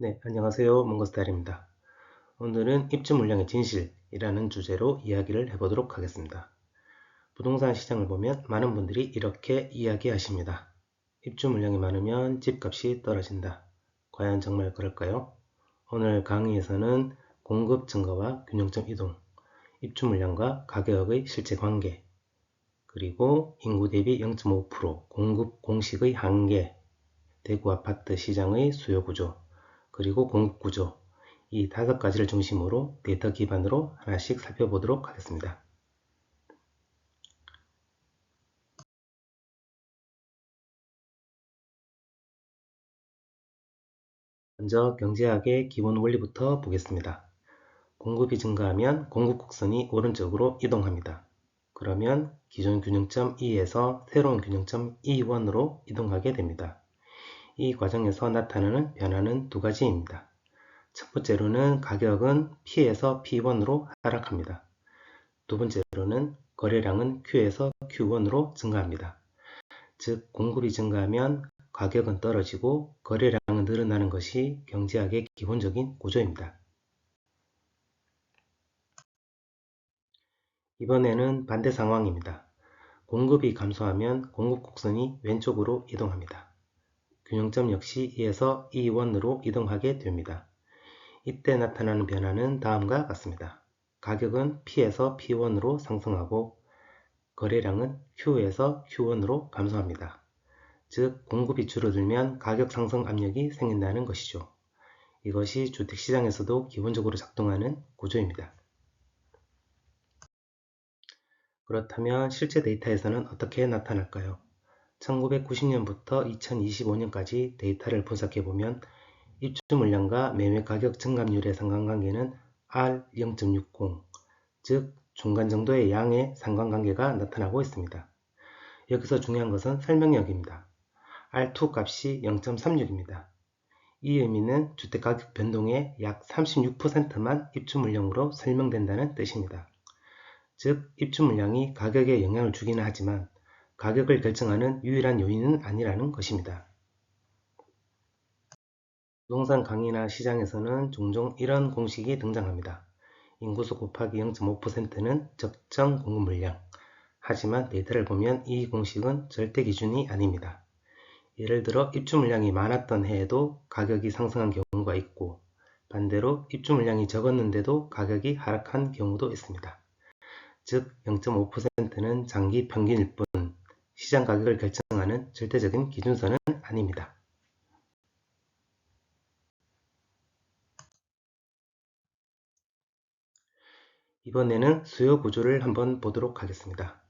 네, 안녕하세요. 몽고스타일입니다. 오늘은 입주 물량의 진실이라는 주제로 이야기를 해보도록 하겠습니다. 부동산 시장을 보면 많은 분들이 이렇게 이야기하십니다. 입주 물량이 많으면 집값이 떨어진다. 과연 정말 그럴까요? 오늘 강의에서는 공급 증가와 균형점 이동, 입주 물량과 가격의 실제 관계, 그리고 인구 대비 0.5% 공급 공식의 한계, 대구 아파트 시장의 수요 구조, 그리고 공급 구조, 이 5가지를 중심으로 데이터 기반으로 하나씩 살펴보도록 하겠습니다. 먼저 경제학의 기본 원리부터 보겠습니다. 공급이 증가하면 공급 곡선이 오른쪽으로 이동합니다. 그러면 기존 균형점 E에서 새로운 균형점 E1으로 이동하게 됩니다. 이 과정에서 나타나는 변화는 두 가지입니다. 첫 번째로는 가격은 P에서 P1으로 하락합니다. 두 번째로는 거래량은 Q에서 Q1으로 증가합니다. 즉, 공급이 증가하면 가격은 떨어지고 거래량은 늘어나는 것이 경제학의 기본적인 구조입니다. 이번에는 반대 상황입니다. 공급이 감소하면 공급 곡선이 왼쪽으로 이동합니다. 균형점 역시 E에서 E1으로 이동하게 됩니다. 이때 나타나는 변화는 다음과 같습니다. 가격은 P에서 P1으로 상승하고 거래량은 Q에서 Q1으로 감소합니다. 즉, 공급이 줄어들면 가격 상승 압력이 생긴다는 것이죠. 이것이 주택시장에서도 기본적으로 작동하는 구조입니다. 그렇다면 실제 데이터에서는 어떻게 나타날까요? 1990년부터 2025년까지 데이터를 분석해보면 입주 물량과 매매 가격 증감률의 상관관계는 R0.60, 즉 중간 정도의 양의 상관관계가 나타나고 있습니다. 여기서 중요한 것은 설명력입니다. R2 값이 0.36입니다. 이 의미는 주택가격 변동의 약 36%만 입주 물량으로 설명된다는 뜻입니다. 즉, 입주 물량이 가격에 영향을 주기는 하지만 가격을 결정하는 유일한 요인은 아니라는 것입니다. 부동산 강의나 시장에서는 종종 이런 공식이 등장합니다. 인구수 곱하기 0.5%는 적정 공급 물량. 하지만 데이터를 보면 이 공식은 절대 기준이 아닙니다. 예를 들어 입주 물량이 많았던 해에도 가격이 상승한 경우가 있고, 반대로 입주 물량이 적었는데도 가격이 하락한 경우도 있습니다. 즉 0.5%는 장기 평균일 뿐 시장 가격을 결정하는 절대적인 기준선은 아닙니다. 이번에는 수요 구조를 한번 보도록 하겠습니다.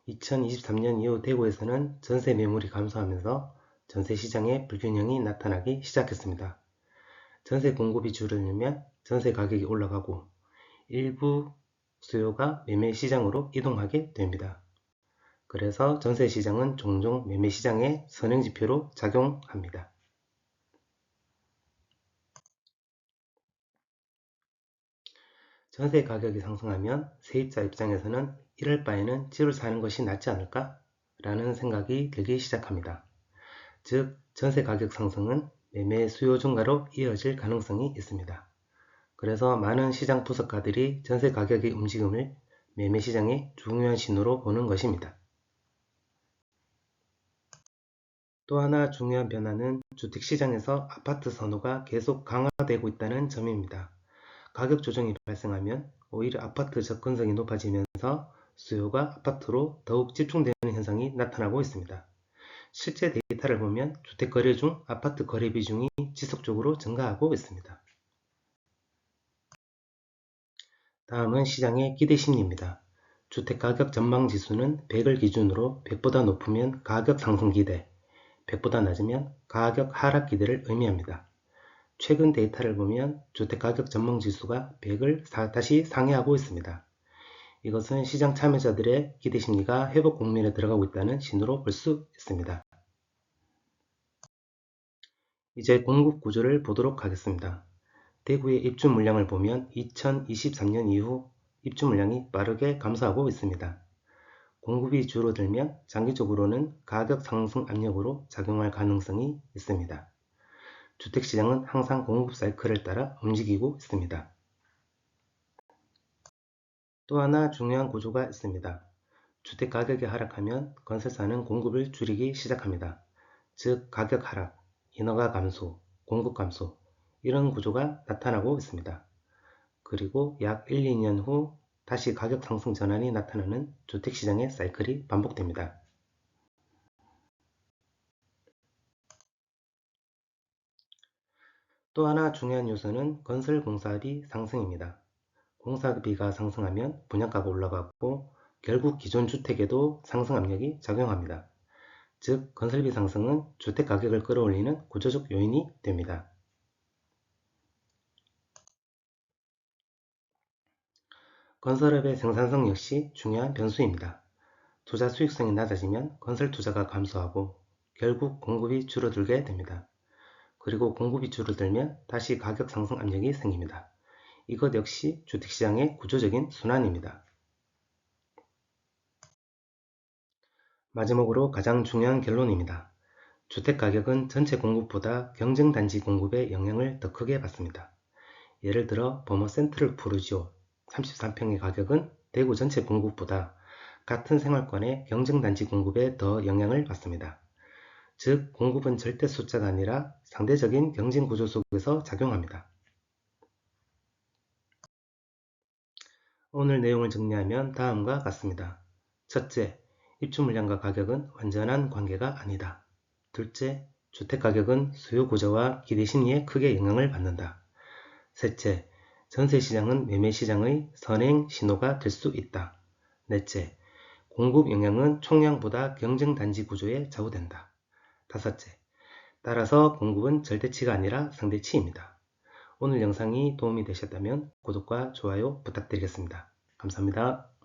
2023년 이후 대구에서는 전세 매물이 감소하면서 전세 시장에 불균형이 나타나기 시작했습니다. 전세 공급이 줄어들면 전세 가격이 올라가고 일부 수요가 매매 시장으로 이동하게 됩니다. 그래서 전세 시장은 종종 매매 시장의 선행지표로 작용합니다. 전세 가격이 상승하면 세입자 입장에서는 이럴 바에는 집을 사는 것이 낫지 않을까? 라는 생각이 들기 시작합니다. 즉, 전세 가격 상승은 매매 수요 증가로 이어질 가능성이 있습니다. 그래서 많은 시장 분석가들이 전세 가격의 움직임을 매매 시장의 중요한 신호로 보는 것입니다. 또 하나 중요한 변화는 주택시장에서 아파트 선호가 계속 강화되고 있다는 점입니다. 가격 조정이 발생하면 오히려 아파트 접근성이 높아지면서 수요가 아파트로 더욱 집중되는 현상이 나타나고 있습니다. 실제 데이터를 보면 주택 거래 중 아파트 거래 비중이 지속적으로 증가하고 있습니다. 다음은 시장의 기대 심리입니다. 주택가격 전망 지수는 100을 기준으로 100보다 높으면 가격 상승 기대, 100보다 낮으면 가격 하락 기대를 의미합니다. 최근 데이터를 보면 주택가격 전망 지수가 100을 다시 상회하고 있습니다. 이것은 시장 참여자들의 기대 심리가 회복 국면에 들어가고 있다는 신호로 볼 수 있습니다. 이제 공급 구조를 보도록 하겠습니다. 대구의 입주 물량을 보면 2023년 이후 입주 물량이 빠르게 감소하고 있습니다. 공급이 줄어들면 장기적으로는 가격 상승 압력으로 작용할 가능성이 있습니다. 주택시장은 항상 공급 사이클을 따라 움직이고 있습니다. 또 하나 중요한 구조가 있습니다. 주택 가격이 하락하면 건설사는 공급을 줄이기 시작합니다. 즉 가격 하락, 인허가 감소, 공급 감소 이런 구조가 나타나고 있습니다. 그리고 약 1, 2년 후 다시 가격 상승 전환이 나타나는 주택시장의 사이클이 반복됩니다. 또 하나 중요한 요소는 건설 공사비 상승입니다. 공사비가 상승하면 분양가가 올라가고 결국 기존 주택에도 상승 압력이 작용합니다. 즉 건설비 상승은 주택 가격을 끌어올리는 구조적 요인이 됩니다. 건설업의 생산성 역시 중요한 변수입니다. 투자 수익성이 낮아지면 건설 투자가 감소하고 결국 공급이 줄어들게 됩니다. 그리고 공급이 줄어들면 다시 가격 상승 압력이 생깁니다. 이것 역시 주택시장의 구조적인 순환입니다. 마지막으로 가장 중요한 결론입니다. 주택가격은 전체 공급보다 경쟁단지 공급의 영향을 더 크게 받습니다. 예를 들어 버머 센트럴 푸르지오 33평의 가격은 대구 전체 공급보다 같은 생활권의 경쟁단지 공급에 더 영향을 받습니다. 즉 공급은 절대 숫자가 아니라 상대적인 경쟁 구조 속에서 작용합니다. 오늘 내용을 정리하면 다음과 같습니다. 첫째, 입주 물량과 가격은 완전한 관계가 아니다. 둘째, 주택가격은 수요 구조와 기대 심리에 크게 영향을 받는다. 셋째, 전세시장은 매매시장의 선행 신호가 될 수 있다. 넷째, 공급 영향은 총량보다 경쟁단지 구조에 좌우된다. 다섯째, 따라서 공급은 절대치가 아니라 상대치입니다. 오늘 영상이 도움이 되셨다면 구독과 좋아요 부탁드리겠습니다. 감사합니다.